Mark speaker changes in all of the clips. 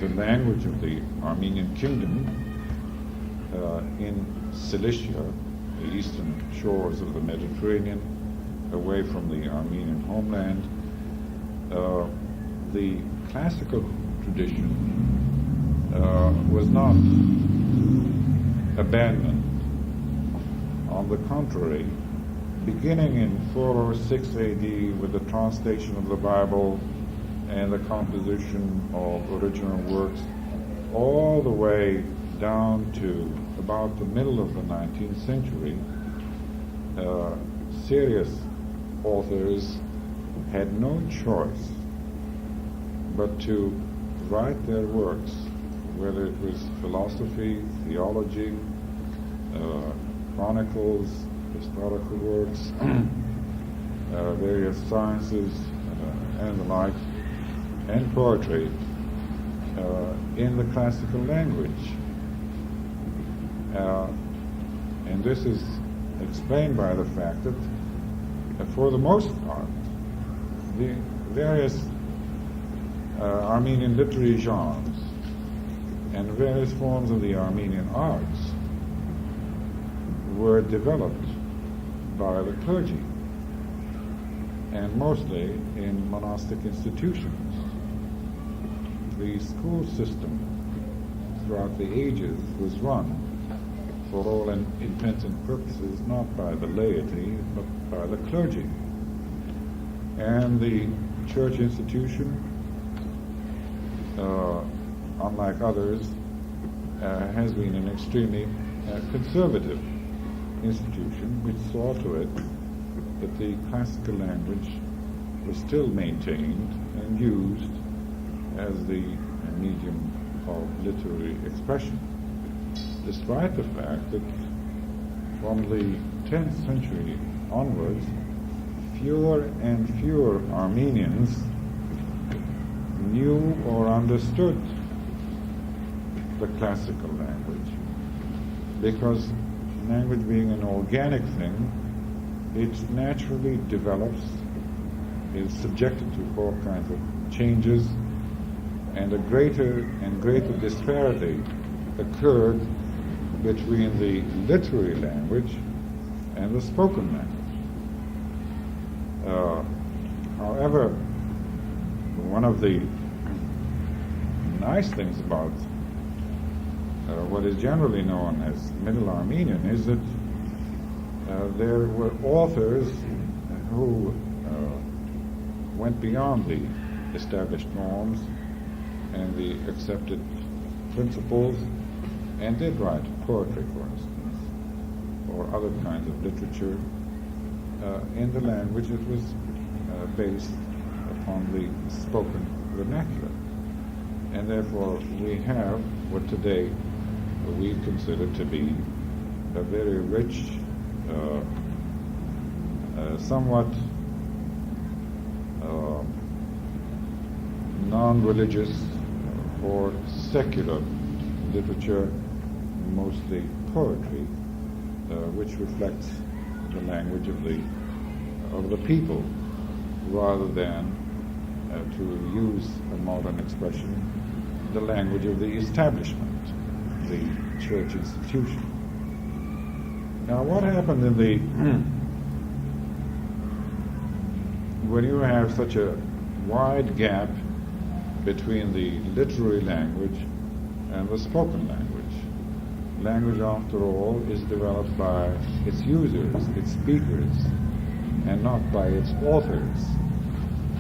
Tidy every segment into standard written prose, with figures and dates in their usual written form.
Speaker 1: the language of the Armenian kingdom in Cilicia, the eastern shores of the Mediterranean, away from the Armenian homeland. The classical tradition was not abandoned. On the contrary, beginning in 406 AD with the translation of the Bible and the composition of original works, all the way down to about the middle of the 19th century, serious authors had no choice but to write their works, whether it was philosophy, theology, chronicles, historical works, various sciences and the like, and poetry in the classical language. And this is explained by the fact that for the most part, the various Armenian literary genres and various forms of the Armenian arts were developed by the clergy, and mostly in monastic institutions. The school system throughout the ages was run, for all intents and purposes, not by the laity, but by the clergy. And the church institution, unlike others, has been an extremely conservative institution, which saw to it that the classical language was still maintained and used as the medium of literary expression, despite the fact that from the 10th century onwards, fewer and fewer Armenians knew or understood the classical language, because language being an organic thing, it naturally develops, is subjected to all kinds of changes, and a greater and greater disparity occurred between the literary language and the spoken language. However, one of the nice things about what is generally known as Middle Armenian is that there were authors who went beyond the established norms and the accepted principles and did write poetry, for instance, or other kinds of literature in the language that was based upon the spoken vernacular. And therefore we have what today we consider to be a very rich, somewhat non-religious or secular literature, mostly poetry, which reflects the language of the people, rather than, to use a modern expression, the language of the establishment, the church institution. Now, what happened in the when you have such a wide gap between the literary language and the spoken language? Language, after all, is developed by its users, its speakers, and not by its authors.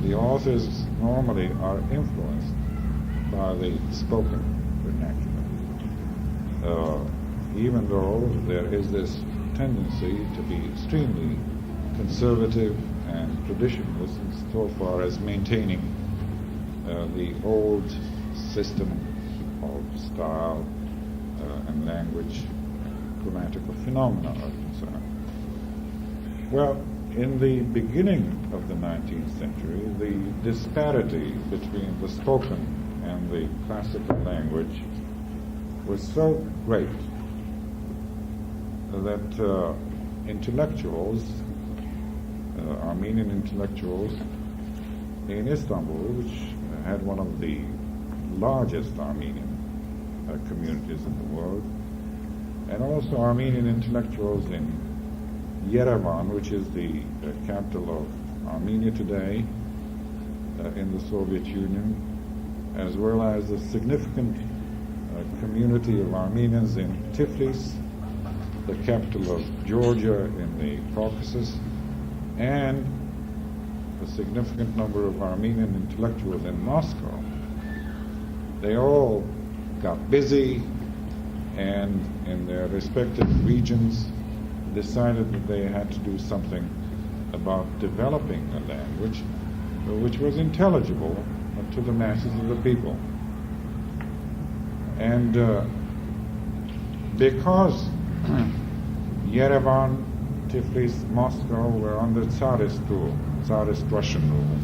Speaker 1: The authors normally are influenced by the spoken vernacular, even though there is this tendency to be extremely conservative and traditionalist so far as maintaining the old system of style and language, grammatical phenomena are concerned. Well, in the beginning of the 19th century, the disparity between the spoken and the classical language was so great that intellectuals, Armenian intellectuals in Istanbul, which had one of the largest Armenian communities in the world, and also Armenian intellectuals in Yerevan, which is the capital of Armenia today, in the Soviet Union, as well as a significant community of Armenians in Tiflis, the capital of Georgia in the Caucasus, and a significant number of Armenian intellectuals in Moscow. They all got busy and in their respective regions decided that they had to do something about developing a language which was intelligible to the masses of the people. And because Yerevan, Tiflis, Moscow were under Tsarist rule, Tsarist Russian rule,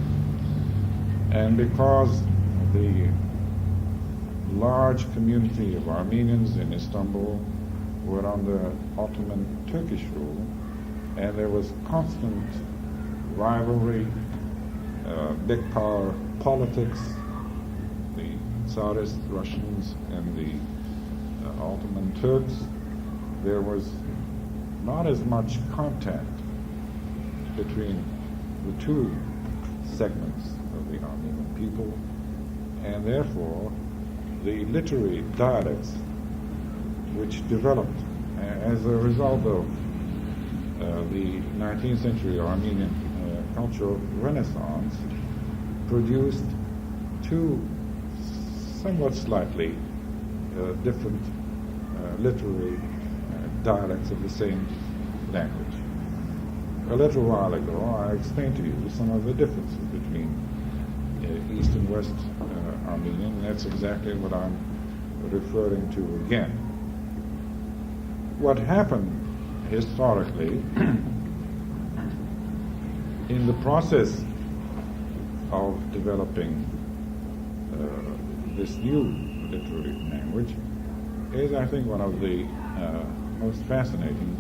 Speaker 1: and because the large community of Armenians in Istanbul were under Ottoman Turkish rule, and there was constant rivalry, big power politics, the Tsarist Russians and the Ottoman Turks, there was not as much contact between the two segments of the Armenian people, and therefore the literary dialects which developed as a result of the 19th century Armenian cultural renaissance produced two somewhat slightly different literary dialects of the same language. A little while ago I explained to you some of the differences between East and West Armenian, and that's exactly what I'm referring to again. What happened historically in the process of developing this new literary language is, I think, one of the most fascinating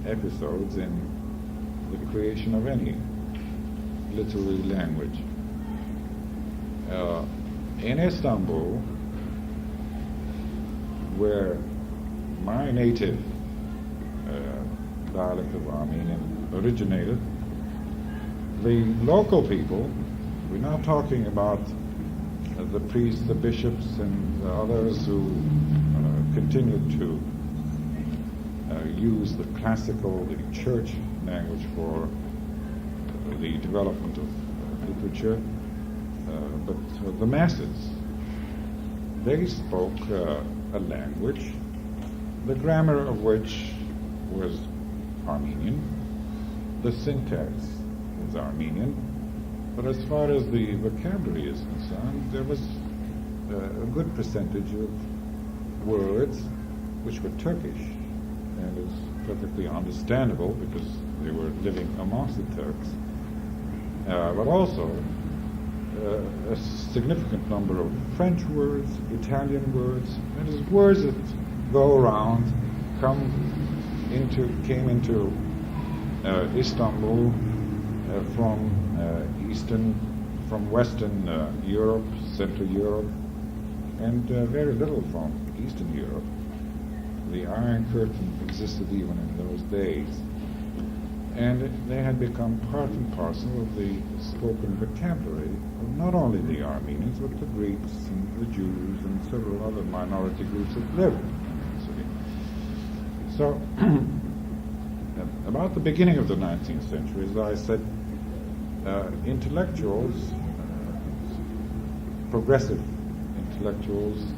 Speaker 1: episodes in the creation of any literary language. In Istanbul, where my native dialect of Armenian originated, the local people, we're not talking about the priests, the bishops, and the others who continued to use the classical, the church language for the development of literature, but the masses, they spoke a language, the grammar of which was Armenian, the syntax was Armenian, but as far as the vocabulary is concerned, there was a good percentage of words which were Turkish, and it was perfectly understandable because they were living amongst the Turks, but also a significant number of French words, Italian words, and as words that go around came into Istanbul from Western Europe, Central Europe, and very little from Eastern Europe. The Iron Curtain existed even in those days, and they had become part and parcel of the spoken vocabulary of not only the Armenians, but the Greeks and the Jews and several other minority groups that lived in the city. So, about the beginning of the 19th century, as I said, intellectuals, progressive intellectuals,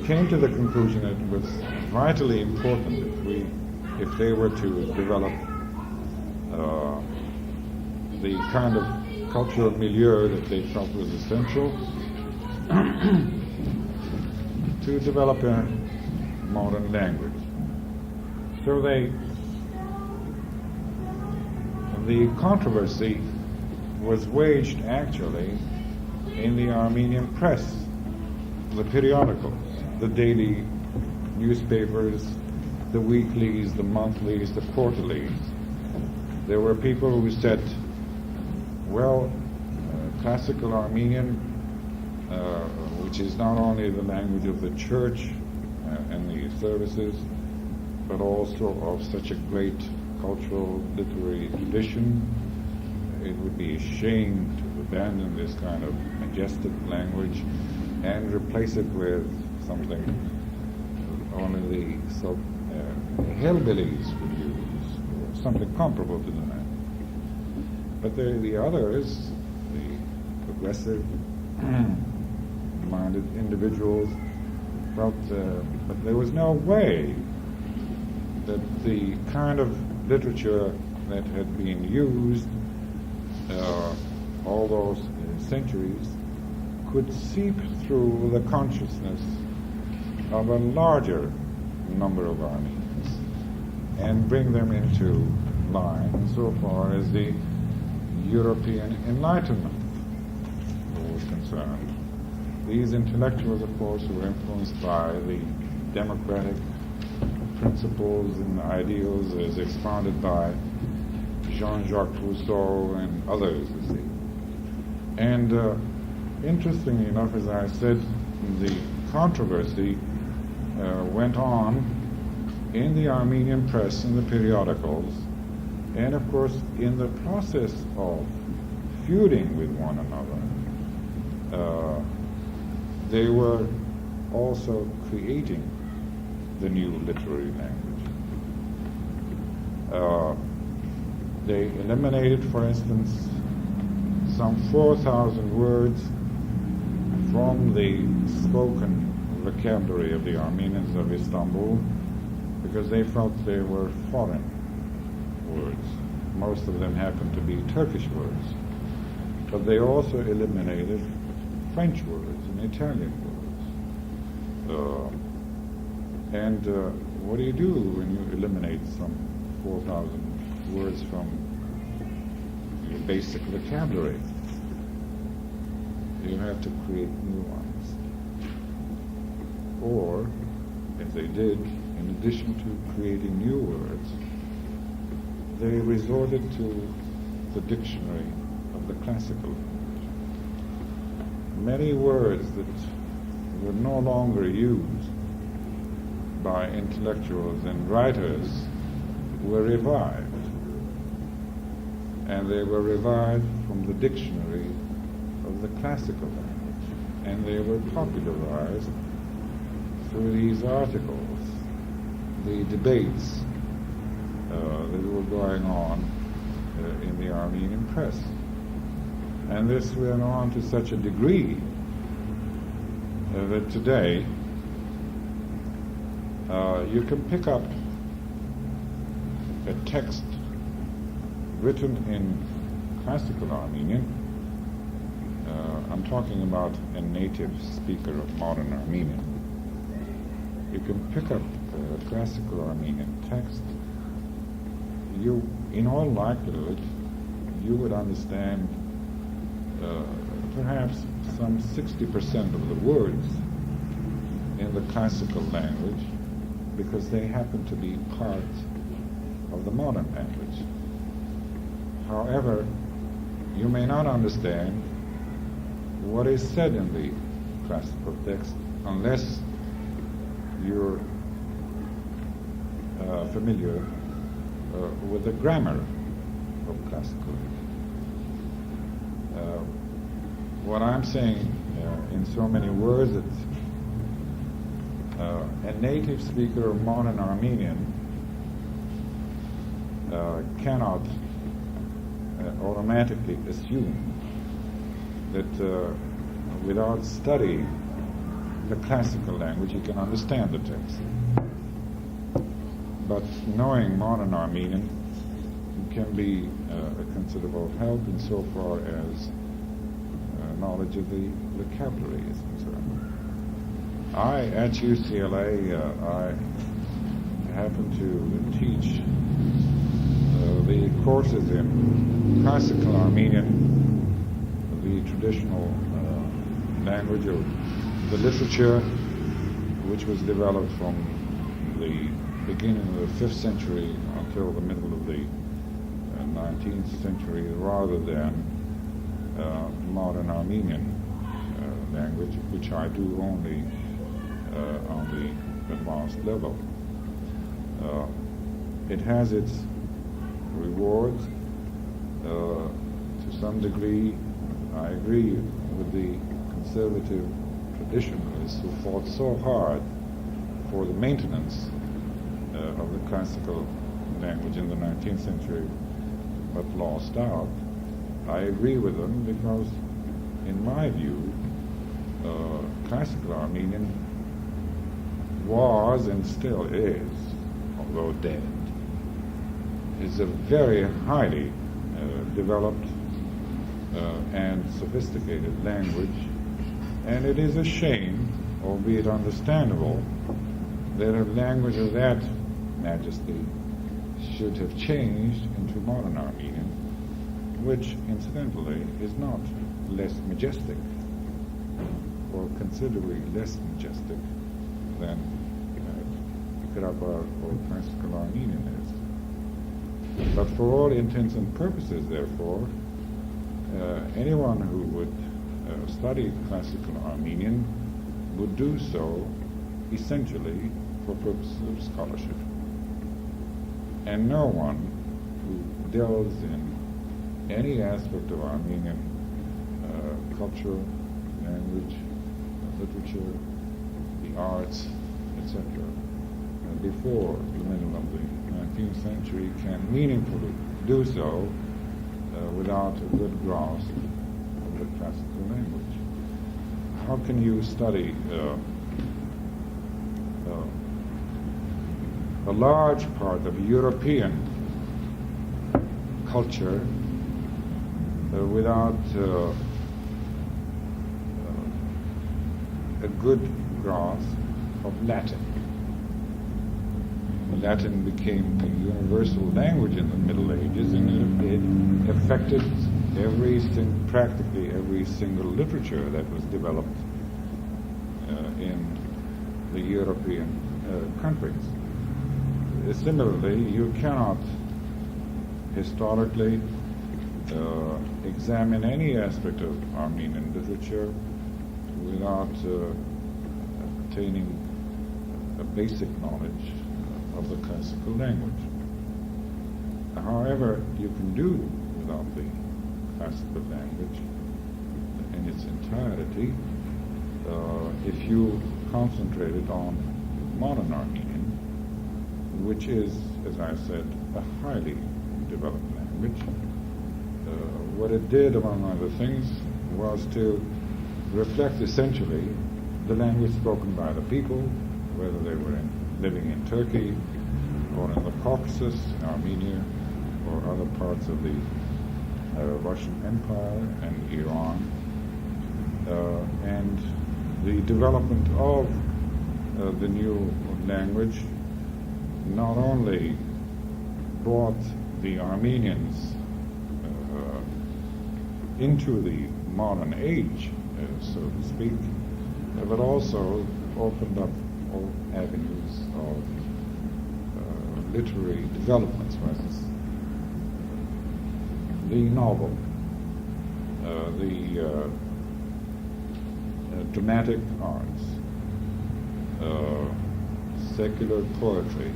Speaker 1: came to the conclusion that it was vitally important if they were to develop the kind of cultural milieu that they felt was essential, to develop a modern language. So the controversy was waged actually in the Armenian press, the periodicals, the daily newspapers, the weeklies, the monthlies, the quarterlies. There were people who said, Well, classical Armenian, which is not only the language of the church and the services, but also of such a great cultural literary tradition. It would be a shame to abandon this kind of majestic language and replace it with something only the hillbillies would use, or something comparable to that. But the others, the progressive-minded individuals, felt but there was no way that the kind of literature that had been used all those centuries could seep through the consciousness of a larger number of Armenians and bring them into line insofar as the European Enlightenment was concerned. These intellectuals, of course, were influenced by the democratic principles and ideals as expounded by Jean-Jacques Rousseau and others, you see. And interestingly enough, as I said, the controversy went on in the Armenian press and the periodicals, and of course in the process of feuding with one another, they were also creating the new literary language. They eliminated, for instance, some 4,000 words from the spoken vocabulary of the Armenians of Istanbul because they felt they were foreign words. Most of them happened to be Turkish words. But they also eliminated French words and Italian words. What do you do when you eliminate some 4,000 words from your basic vocabulary? You have to create new ones. Or, as they did, in addition to creating new words, they resorted to the dictionary of the classical language. Many words that were no longer used by intellectuals and writers were revived. And they were revived from the dictionary of the classical language. And they were popularized through these articles, the debates that were going on in the Armenian press. And this went on to such a degree that today you can pick up a text written in classical Armenian. I'm talking about a native speaker of modern Armenian. You can pick up a classical Armenian text. You, in all likelihood, you would understand perhaps some 60% of the words in the classical language because they happen to be part of the modern language. However, you may not understand what is said in the classical text unless you're familiar with the grammar of classical. What I'm saying in so many words that a native speaker of modern Armenian cannot automatically assume that without studying the classical language he can understand the text. But knowing modern Armenian can be a considerable help insofar as knowledge of the vocabulary is concerned. At UCLA, I happen to teach the courses in classical Armenian, the traditional language of the literature, which was developed from the beginning of the 5th century until the middle of the 19th century, rather than modern Armenian language, which I do only on the advanced level. It has its rewards. To some degree, I agree with the conservative traditionalists who fought so hard for the maintenance of the classical language in the 19th century, but lost out. I agree with them because, in my view, classical Armenian was and still is, although dead, is a very highly developed and sophisticated language, and it is a shame, albeit understandable, that a language of that majesty should have changed into modern Armenian, which, incidentally, is not less majestic, or considerably less majestic than Karabakh or classical Armenian is. But for all intents and purposes, therefore, anyone who would study classical Armenian would do so essentially for purposes of scholarship. And no one who delves in any aspect of Armenian culture, language, literature, the arts, etc., before the middle of the 19th century can meaningfully do so without a good grasp of the classical language. How can you study a large part of European culture without a good grasp of Latin? Latin became a universal language in the Middle Ages, and it affected practically every single literature that was developed in the European countries. Similarly, you cannot historically examine any aspect of Armenian literature without obtaining a basic knowledge of the classical language. However, you can do without the classical language in its entirety if you concentrated on modern Armenian, which is, as I said, a highly developed language. What it did, among other things, was to reflect essentially the language spoken by the people, whether they were living in Turkey or in the Caucasus, in Armenia, or other parts of the Russian Empire and Iran. And the development of the new language not only brought the Armenians into the modern age, so to speak, but also opened up all avenues of literary developments, for instance, the novel, the dramatic arts, secular poetry,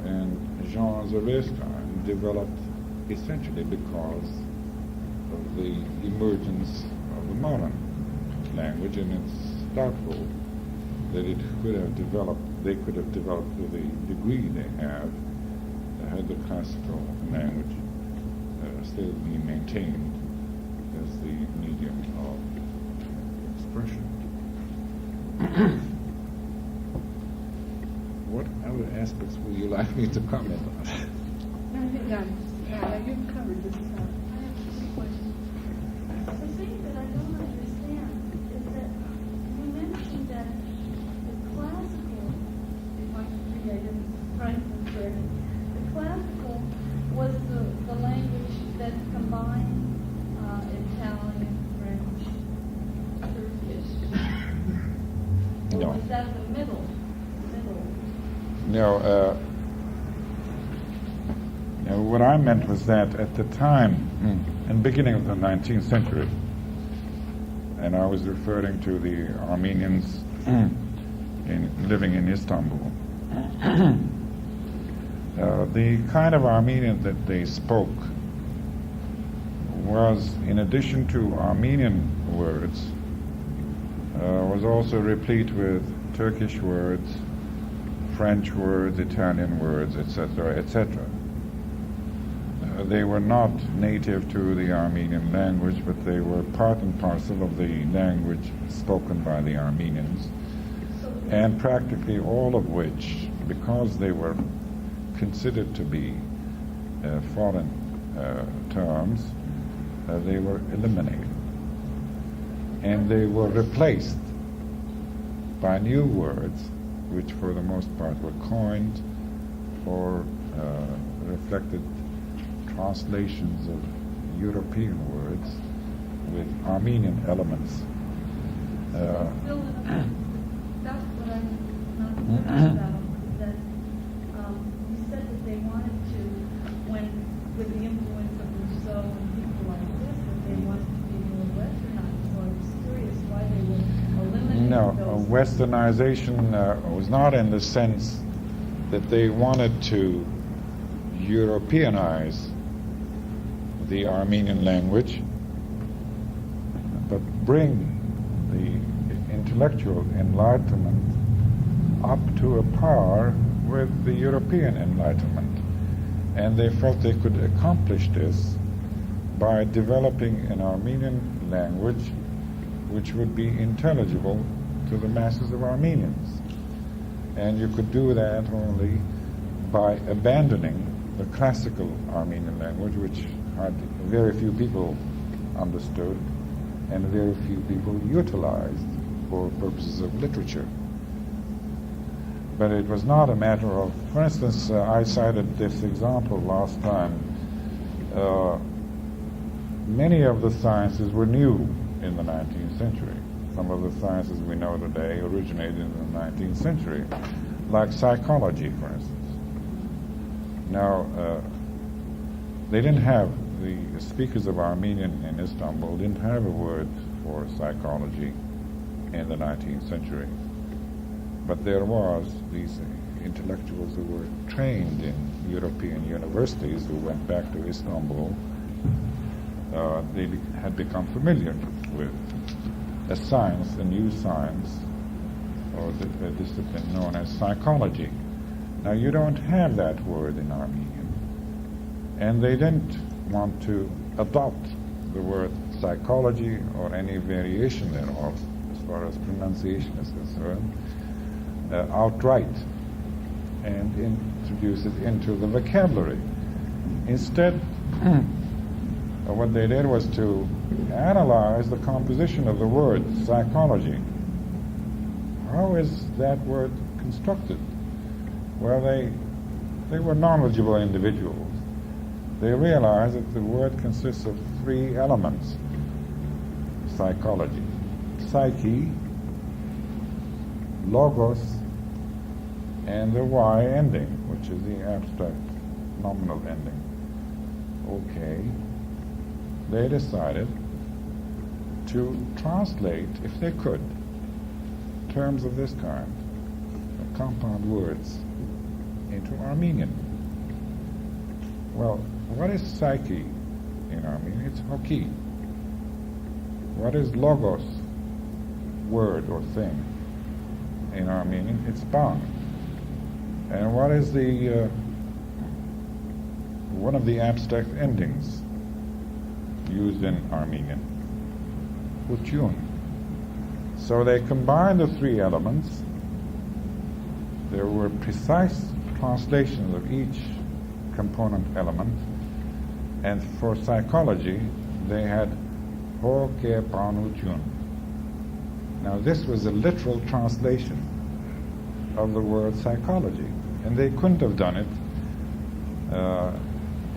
Speaker 1: and genres of this kind developed essentially because of the emergence of the modern language, and it's doubtful that it could have developed, they could have developed to the degree they have had the classical language still being maintained as the medium of expression. What other aspects would you like me to comment on?
Speaker 2: No, I think you've covered this stuff.
Speaker 3: I have two questions. The thing that I don't understand is that you mentioned that the classical, if I created Franklin said, the classical was the language that combined Italian, French, Turkish. Or
Speaker 1: No.
Speaker 3: was that the middle?
Speaker 1: No, what I meant was that at the time in the beginning of the 19th century. And I was referring to the Armenians living in Istanbul. The kind of Armenian that they spoke was, in addition to Armenian words, was also replete with Turkish words, French words, Italian words, etc., etc. They were not native to the Armenian language, but they were part and parcel of the language spoken by the Armenians, and practically all of which, because they were considered to be foreign terms, they were eliminated. And they were replaced by new words, which for the most part were coined or reflected translations of European words with Armenian elements.
Speaker 3: Still, that's what I'm not clear about, that you said that they wanted to, with the influence of Rousseau and people like this, that they wanted to be more westernized. So I was curious why they would eliminate those.
Speaker 1: Westernization was not in the sense that they wanted to Europeanize the Armenian language, but bring the intellectual enlightenment up to a par with the European enlightenment. And they felt they could accomplish this by developing an Armenian language which would be intelligible to the masses of Armenians. And you could do that only by abandoning the classical Armenian language, which very few people understood and very few people utilized for purposes of literature. But it was not a matter of, for instance, I cited this example last time. Many of the sciences were new in the 19th century. Some of the sciences we know today originated in the 19th century, like psychology, for instance. Now, they didn't have, the speakers of Armenian in Istanbul didn't have a word for psychology in the 19th century. But there was these intellectuals who were trained in European universities who went back to Istanbul. They had become familiar with a science, a new science, or a discipline known as psychology. Now, you don't have that word in Armenian, and they didn't want to adopt the word psychology or any variation thereof, as far as pronunciation is concerned, outright, and introduce it into the vocabulary. Instead, what they did was to analyze the composition of the word psychology. How is that word constructed? Well, they were knowledgeable individuals. They realized that the word consists of three elements: psychology, psyche, logos, and the Y ending, which is the abstract nominal ending. Okay. They decided to translate, if they could, terms of this kind, compound words, into Armenian. Well, what is psyche in Armenian? It's hoki. What is logos, word or thing, in Armenian? It's ban. And what is the one of the abstract endings used in Armenian? Chitjian. So they combined the three elements. There were precise translations of each component element, and for psychology they had ho ke panuchun. Now this was a literal translation of the word psychology, and they couldn't have done it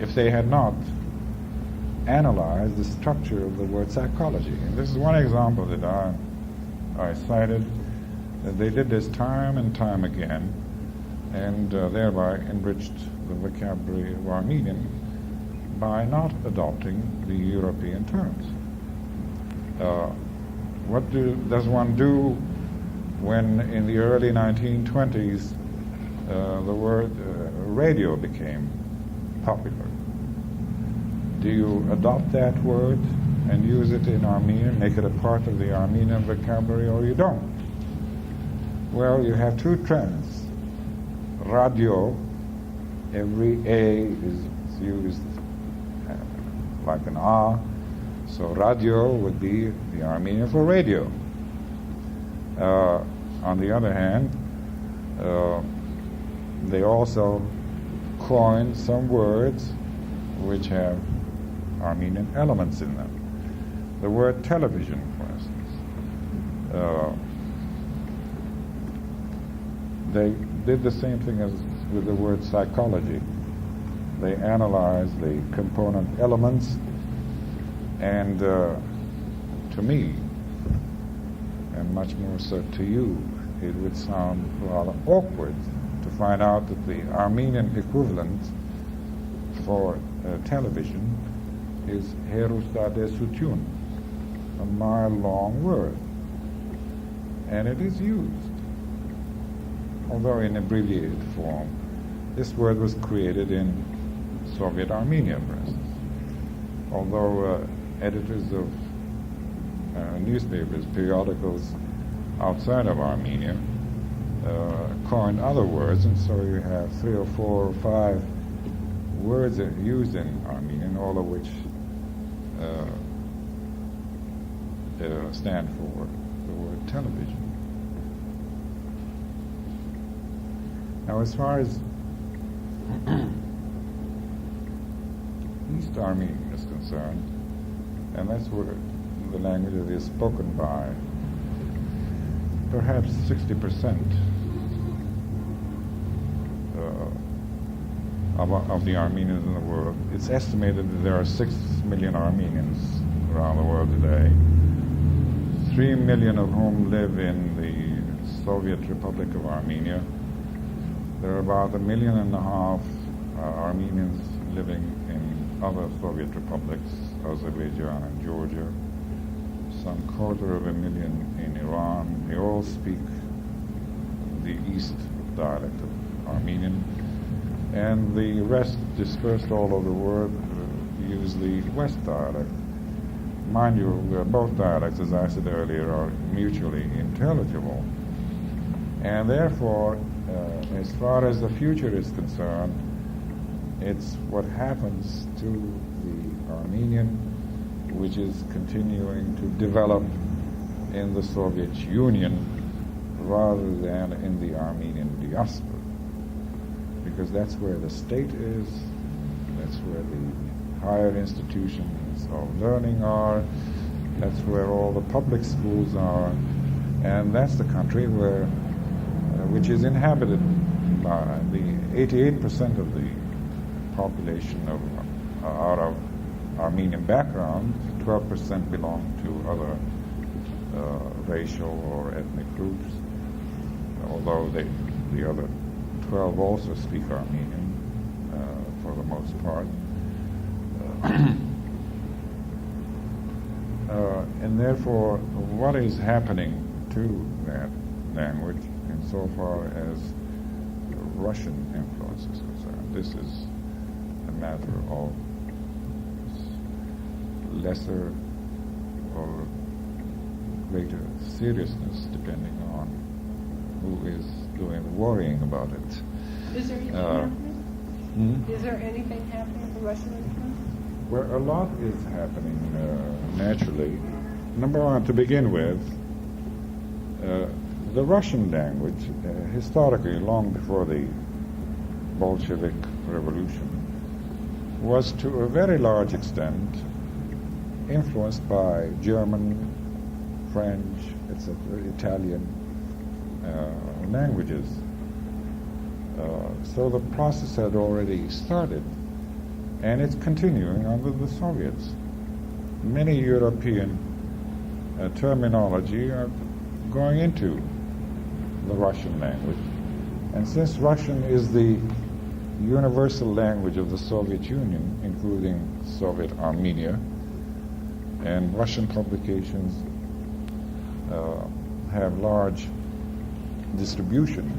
Speaker 1: if they had not analyzed the structure of the word psychology. And this is one example that I cited, that they did this time and time again, and thereby enriched the vocabulary of Armenian by not adopting the European terms. What does one do when in the early 1920s the word radio became popular? Do you adopt that word and use it in Armenian, make it a part of the Armenian vocabulary, or you don't? Well, you have two trends. Radio, every A is used like an A, so radio would be the Armenian for radio. On the other hand, they also coined some words which have Armenian elements in them. The word television, for instance. They did the same thing as with the word psychology. They analyzed the component elements, and to me, and much more so to you, it would sound rather awkward to find out that the Armenian equivalent for television is herustadesutun, a mile-long word. And it is used, although in abbreviated form. This word was created in Soviet Armenia, for instance. Although editors of newspapers, periodicals outside of Armenia coined other words, and so you have 3 or 4 or 5 words that are used in Armenian, all of which stand for the word television. Now, as far as East Armenian is concerned, and that's where the language that is spoken by perhaps 60% of the Armenians in the world. It's estimated that there are 6 million Armenians around the world today, 3 million of whom live in the Soviet Republic of Armenia. There are about 1.5 million Armenians living in other Soviet republics, Azerbaijan and Georgia, some 250,000 in Iran. They all speak the East dialect of Armenian, and the rest, dispersed all over the world, use the West dialect. Mind you, both dialects, as I said earlier, are mutually intelligible, and therefore, as far as the future is concerned, it's what happens to the Armenian which is continuing to develop in the Soviet Union rather than in the Armenian diaspora. Because that's where the state is, that's where the higher institutions of learning are, that's where all the public schools are, and that's the country where, which is inhabited by the 88% of the population out of Armenian background. 12% belong to other racial or ethnic groups, although the other 12 also speak Armenian for the most part. And therefore, what is happening to that language insofar as Russian influence is concerned? This is a matter of lesser or greater seriousness depending on who is doing the worrying about it.
Speaker 2: Is there anything happening? Is there anything happening for Russian influence?
Speaker 1: Well, a lot is happening naturally. Number one, to begin with, the Russian language, historically, long before the Bolshevik Revolution, was to a very large extent influenced by German, French, etc., Italian languages. So the process had already started, and it's continuing under the Soviets. Many European terminology are going into the Russian language, and since Russian is the universal language of the Soviet Union, including Soviet Armenia, and Russian publications have large distribution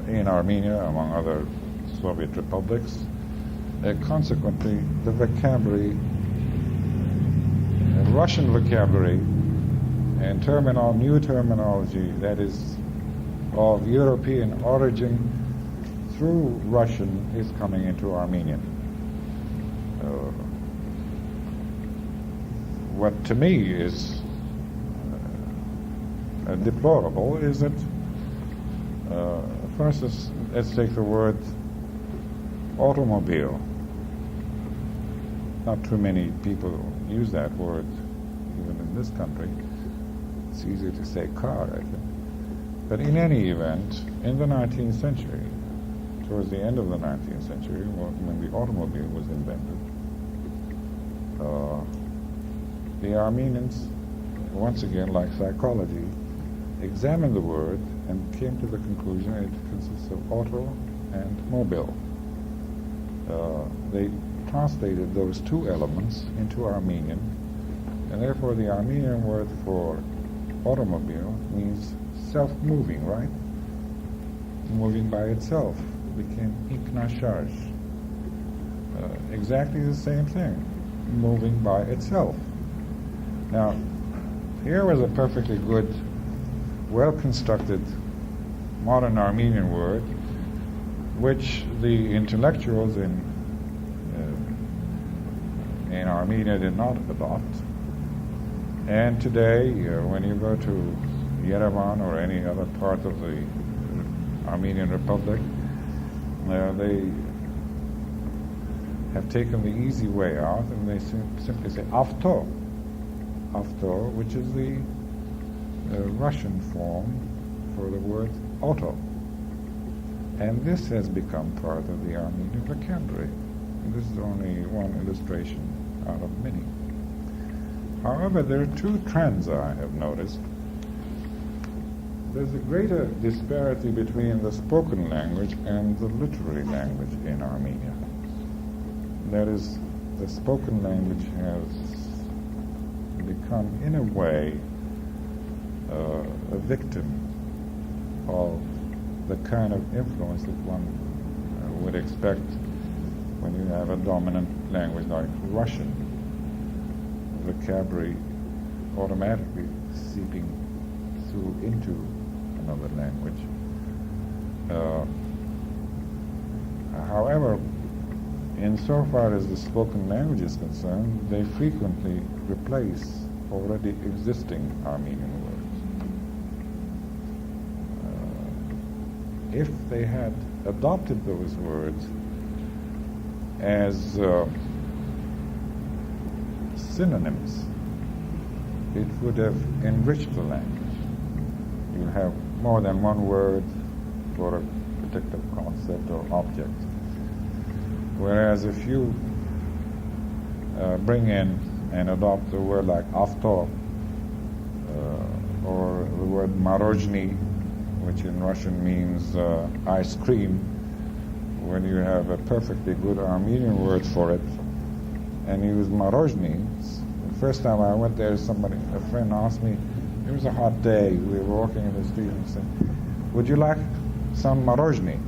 Speaker 1: in Armenia, among other Soviet republics. Consequently, the vocabulary, Russian vocabulary, and new terminology that is of European origin through Russian is coming into Armenian. What to me is deplorable is that, first, let's take the word automobile. Not too many people use that word, even in this country. It's easier to say car, I think. But in any event, in the 19th century, towards the end of the 19th century, when the automobile was invented, the Armenians, once again, like psychology, examined the word and came to the conclusion it consists of auto and mobile. They translated those two elements into Armenian, and therefore the Armenian word for automobile means self-moving, right? Moving by itself. It became iknashaj. Exactly the same thing, moving by itself. Now, here was a perfectly good, well-constructed modern Armenian word, which the intellectuals in Armenia did not adopt. And today, when you go to Yerevan or any other part of the Armenian Republic, they have taken the easy way out, and they simply say avto, which is the Russian form for the word auto. And this has become part of the Armenian vocabulary. And this is only one illustration out of many. However, there are two trends I have noticed. There's a greater disparity between the spoken language and the literary language in Armenia. That is, the spoken language has become, in a way, a victim of the kind of influence that one would expect when you have a dominant language like Russian. Vocabulary automatically seeping through into another language. However, insofar as the spoken language is concerned, they frequently replace already existing Armenian words. If they had adopted those words as synonyms, it would have enriched the language. You have more than one word for a particular concept or object. Whereas if you bring in and adopt a word like avto, or the word marozhny, which in Russian means ice cream, when you have a perfectly good Armenian word for it, and use marozhny. The first time I went there, a friend asked me, it was a hot day, we were walking in the street, and said, would you like some marozhny?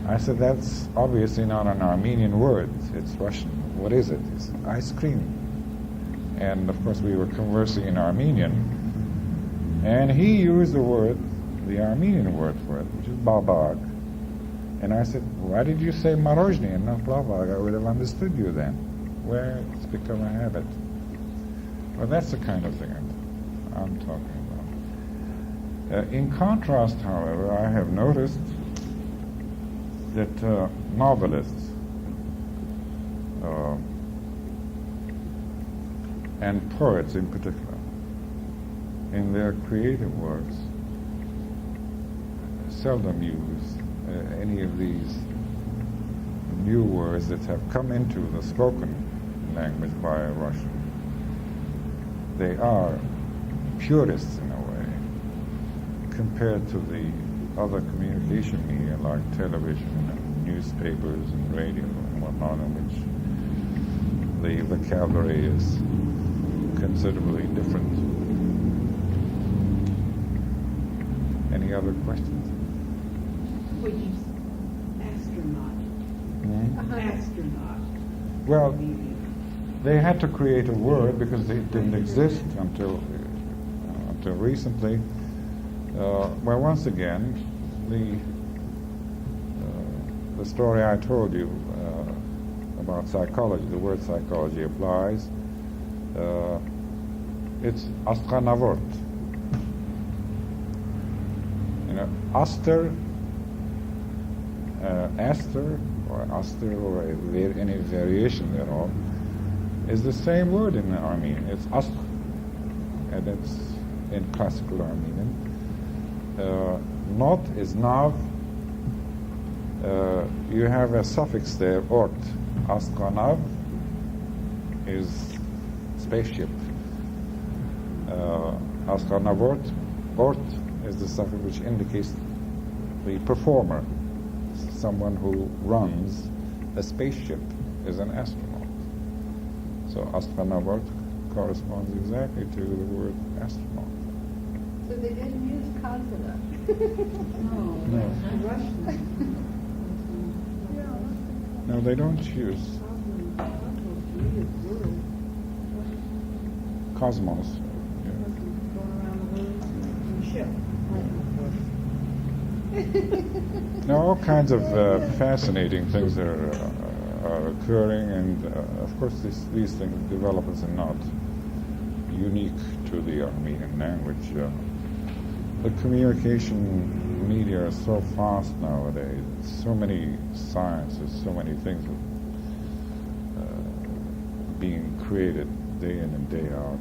Speaker 1: I said, that's obviously not an Armenian word, it's Russian. What is it? It's ice cream. And of course we were conversing in Armenian, and he used the Armenian word for it, which is babag. And I said, why did you say marozhny and not babag? I would have understood you then. Where it's become a habit. Well, that's the kind of thing I'm talking about. In contrast, however, I have noticed that novelists and poets in particular, in their creative works, seldom use any of these new words that have come into the spoken language by a Russian. They are purists in a way, compared to the other communication media like television and newspapers and radio and whatnot, in which the vocabulary is considerably different. Any other questions?
Speaker 4: Which is astronaut. Astronaut.
Speaker 1: Well, they had to create a word because it didn't exist until recently. Well, once again, the story I told you about psychology, the word psychology applies. It's astranavort. Aster, Aster, or Aster, or any variation thereof, is the same word in Armenian. It's Astr, and it's in classical Armenian. Not is nav. You have a suffix there, ort. Astranav is spaceship. Astranavort, ort, is the suffix which indicates the performer. Someone who runs a spaceship is an astronaut. So astranavort corresponds exactly to the word astronaut.
Speaker 2: So they didn't use cosmonaut.
Speaker 1: No.
Speaker 4: Russian.
Speaker 1: No, they don't use cosmos. Now, all kinds of fascinating things are occurring, and of course these things developers are not unique to the Armenian language. The communication media are so fast nowadays. So many sciences, so many things being created day in and day out.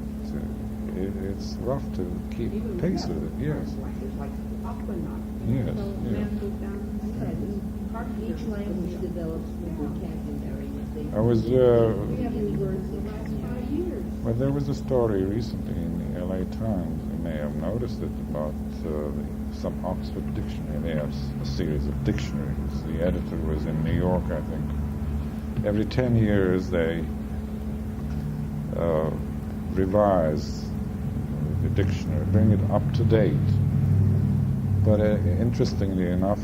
Speaker 1: It's rough to keep pace with it. Yes.
Speaker 4: It's like aquanaut.
Speaker 1: Yes.
Speaker 4: So
Speaker 1: Yes.
Speaker 4: man goes down and said, each language develops new vocabulary.
Speaker 1: I was.
Speaker 4: We have new words the last 5 years.
Speaker 1: Well, there was a story recently in the LA Times. You may have noticed it about some Oxford dictionary. They have a series of dictionaries. The editor was in New York, I think. Every 10 years they revise the dictionary, bring it up to date. But interestingly enough,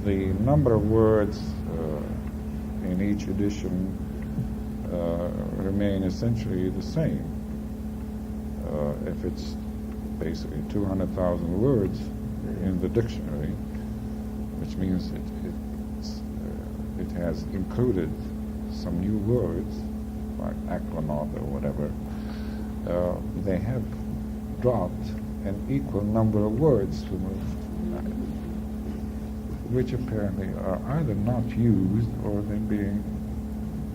Speaker 1: the number of words in each edition remain essentially the same. If it's basically 200,000 words in the dictionary, which means it has included some new words, like aquanaut or whatever, they have dropped an equal number of words which apparently are either not used or they're being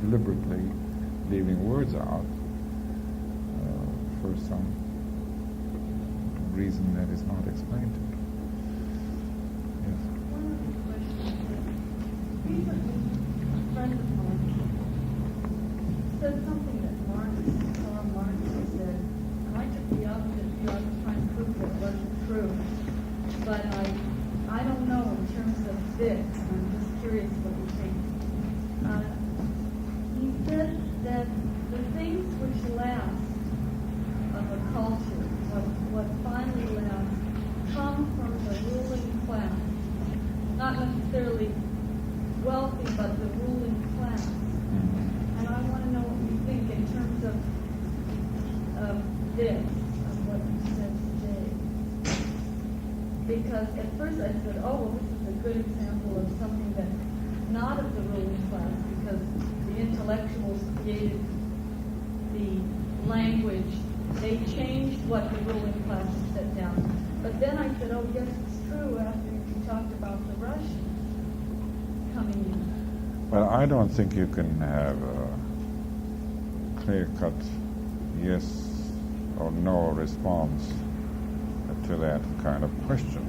Speaker 1: deliberately leaving words out for some reason that is not explained to me. Yes.
Speaker 3: One of the questions is, recently a friend of mine said something that Karl Marx said, and I took the opposite view. I was trying to prove that it wasn't true. But I don't know in terms of this, and I'm just curious what you think. He said that the things which last of a culture, what finally lasts, come from the ruling class. Not necessarily wealthy, but the ruling class. And I want to know what you think in terms of this, of what you said today. Because at first I said, oh, well, this is a good example of something that's not of the ruling class, because the intellectuals created the language. They changed what the ruling class had set down. But then I said, oh, yes, it's true, after you talked about the Russians coming in.
Speaker 1: Well, I don't think you can have a clear-cut yes or no response to that kind of question.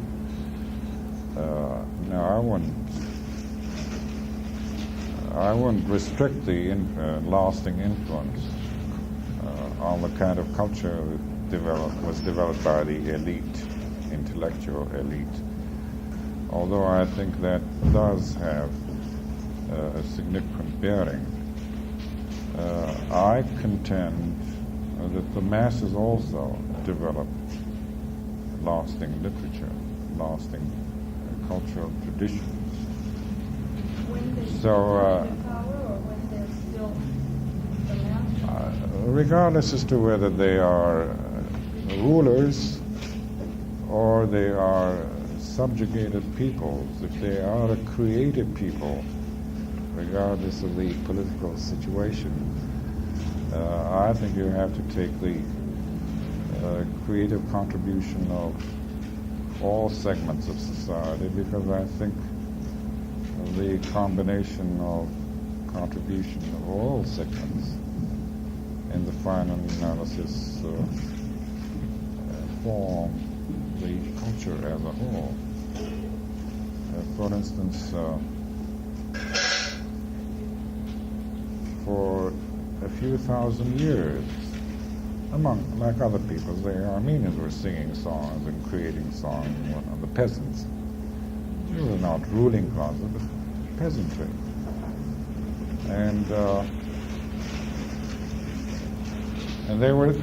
Speaker 1: Now, I wouldn't restrict the lasting influence on the kind of culture that was developed by the elite, intellectual elite. although I think that does have a significant bearing, I contend that the masses also develop lasting literature, lasting cultural traditions.
Speaker 3: When they
Speaker 1: So,
Speaker 3: in power or when they're still the master?
Speaker 1: regardless as to whether they are rulers or they are subjugated peoples, if they are a creative people, regardless of the political situation, I think you have to take the creative contribution of all segments of society, because I think the combination of contribution of all segments in the final analysis form the culture as a whole. For instance, for a few thousand years, like other peoples, the Armenians were singing songs and creating songs, the peasants. They were not ruling classes, but peasantry. And they were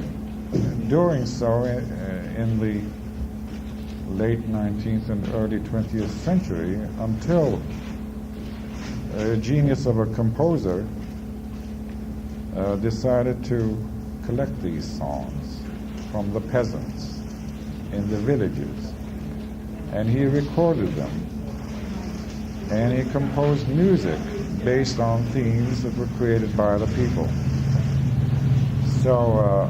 Speaker 1: doing so in the late 19th and early 20th century until a genius of a composer decided to collect these songs from the peasants in the villages, and he recorded them, and he composed music based on themes that were created by the people. So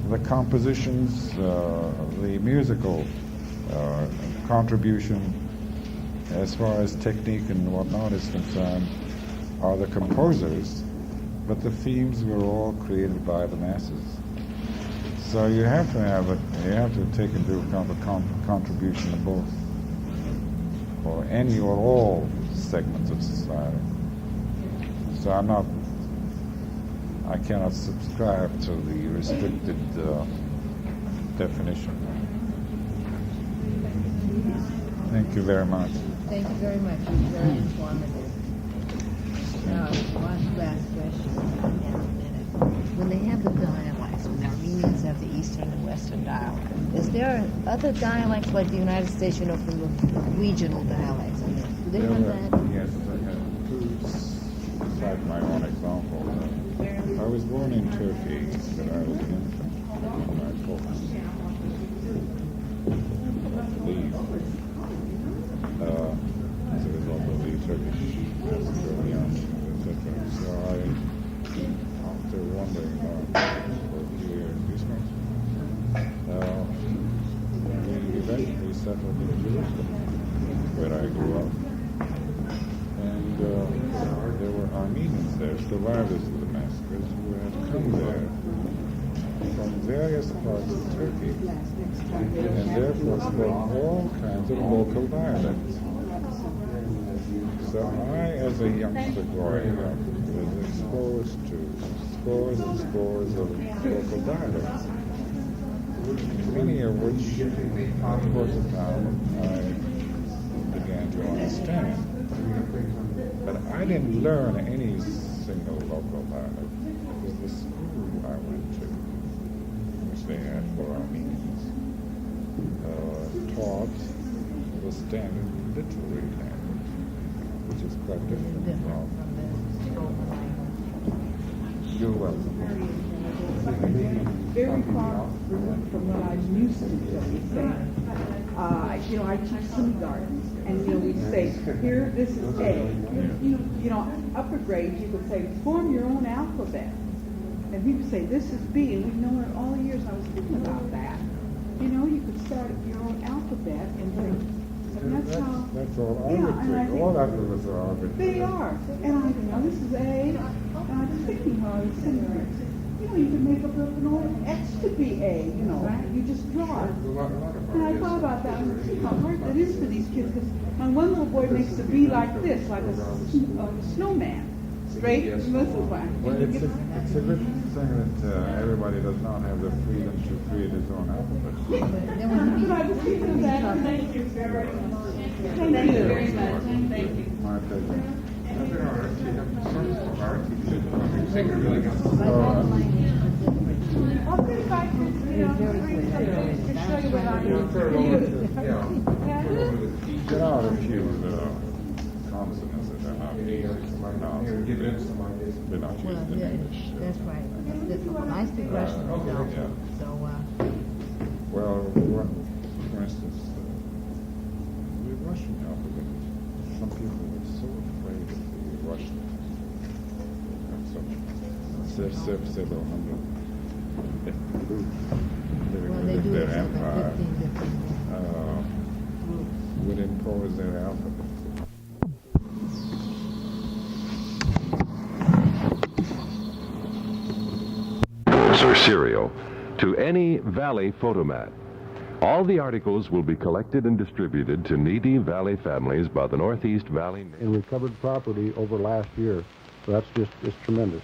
Speaker 1: the compositions, the musical contribution as far as technique and whatnot is concerned are the composers, but the themes were all created by the masses. So you have to take into account the contribution of both, or any or all segments of society. So I cannot subscribe to the restricted definition. Thank you very much.
Speaker 4: Thank you very much. It was very informative. Now, one last question. We have a minute. When they have the dialects, when the Armenians have the Eastern and Western dialect, is there other dialects like the United States, from the regional dialects? I mean, do they have that?
Speaker 1: Yes, I have to cite my own example. I was born in Turkey, but I was an infant when my folks leave as a result of the Turkish Macedonians, etc. So after wandering about for a few years, we eventually settled in Jerusalem, where I grew up. And there were Armenians there, survivors of the massacres, who had come there from various parts of Turkey, and therefore spoke all kinds of local dialects. So I, as a youngster growing up, was exposed to scores and scores of local dialects, many of which, towards the time, I began to understand. But I didn't learn any single local dialect. It was the school I went to, which they had for Armenians, taught the standard literary language, which is quite different from you're welcome.
Speaker 5: Very far removed from what I'm used to, shall we say. I teach kindergarten, and we say, here, this is A. Upper grades, you could say, form your own alphabet. And people say, this is B, and we've known it all years. I was thinking about that. You could start your own alphabet and think, and that's how.
Speaker 1: That's all arbitrary. All alphabets are arbitrary.
Speaker 5: They are. And I this is A. And I was thinking while I was sitting there, you can make up an old X to be A, you just draw it. And I thought about that and see how hard that is for these kids. Because my one little boy makes the B like this, like a snowman. straight Muslim.
Speaker 1: Well, it's a good thing that everybody does not have the freedom to create his own alphabet.
Speaker 4: Then when he
Speaker 5: I was thinking of that. Thank you. Thank you very much. Thank you.
Speaker 1: My pleasure.
Speaker 5: I'll see if I can, bring some things to show you what I'm doing.
Speaker 1: There are a few consonants that are not easy to pronounce. They're not
Speaker 4: well,
Speaker 1: used in
Speaker 4: yeah,
Speaker 1: English.
Speaker 4: that's right. That's difficult. I speak Russian myself,
Speaker 1: Yeah.
Speaker 4: so
Speaker 1: Well, for instance, the Russian alphabet, some people were so afraid of the Russian. Several hundred.
Speaker 4: well, they do
Speaker 1: Their
Speaker 4: have
Speaker 1: empire
Speaker 4: 15 different groups.
Speaker 1: would impose their alphabet.
Speaker 6: Or serial to any Valley photomat. All the articles will be collected and distributed to needy Valley families by the Northeast Valley.
Speaker 7: in recovered property over last year. So that's just, it's tremendous.